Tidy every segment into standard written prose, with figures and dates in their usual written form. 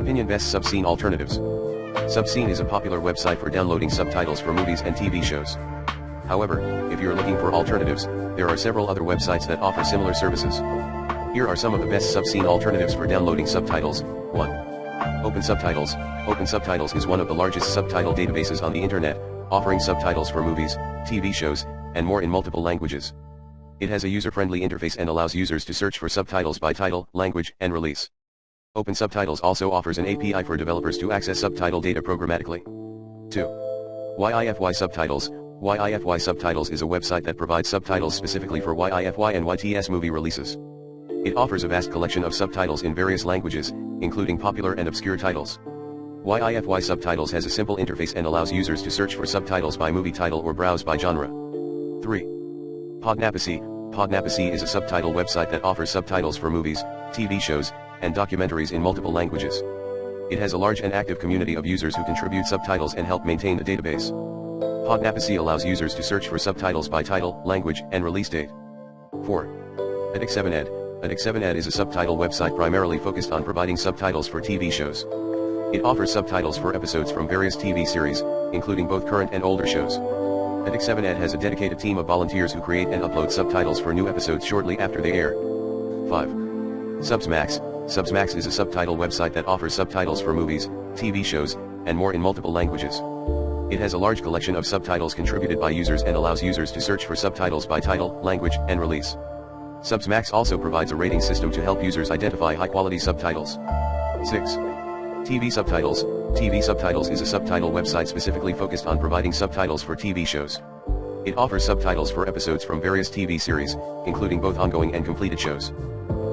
Opinion Best Subscene Alternatives. Subscene is a popular website for downloading subtitles for movies and TV shows. However, if you're looking for alternatives, there are several other websites that offer similar services. Here are some of the best Subscene alternatives for downloading subtitles. 1. Open Subtitles. Open Subtitles is one of the largest subtitle databases on the internet, offering subtitles for movies, TV shows, and more in multiple languages. It has a user-friendly interface and allows users to search for subtitles by title, language, and release. Open Subtitles also offers an API for developers to access subtitle data programmatically. 2. YIFY Subtitles. YIFY Subtitles is a website that provides subtitles specifically for YIFY and YTS movie releases. It offers a vast collection of subtitles in various languages, including popular and obscure titles. YIFY Subtitles has a simple interface and allows users to search for subtitles by movie title or browse by genre. 3. Podnapacy. Podnapacy is a subtitle website that offers subtitles for movies, TV shows, and documentaries in multiple languages. It has a large and active community of users who contribute subtitles and help maintain the database. Podnapacy allows users to search for subtitles by title, language, and release date. 4. Addict7ed. Addict7ed is a subtitle website primarily focused on providing subtitles for TV shows. It offers subtitles for episodes from various TV series, including both current and older shows. Addict7ed has a dedicated team of volunteers who create and upload subtitles for new episodes shortly after they air. 5. Subsmax. Subsmax is a subtitle website that offers subtitles for movies, TV shows, and more in multiple languages. It has a large collection of subtitles contributed by users and allows users to search for subtitles by title, language, and release. Subsmax also provides a rating system to help users identify high-quality subtitles. 6. TV Subtitles. TV Subtitles is a subtitle website specifically focused on providing subtitles for TV shows. It offers subtitles for episodes from various TV series, including both ongoing and completed shows.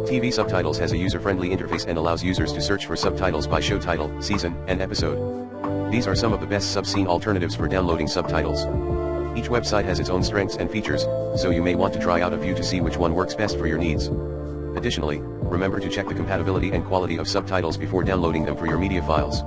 TV Subtitles has a user-friendly interface and allows users to search for subtitles by show title, season, and episode. These are some of the best Subscene alternatives for downloading subtitles. Each website has its own strengths and features, so you may want to try out a few to see which one works best for your needs. Additionally, remember to check the compatibility and quality of subtitles before downloading them for your media files.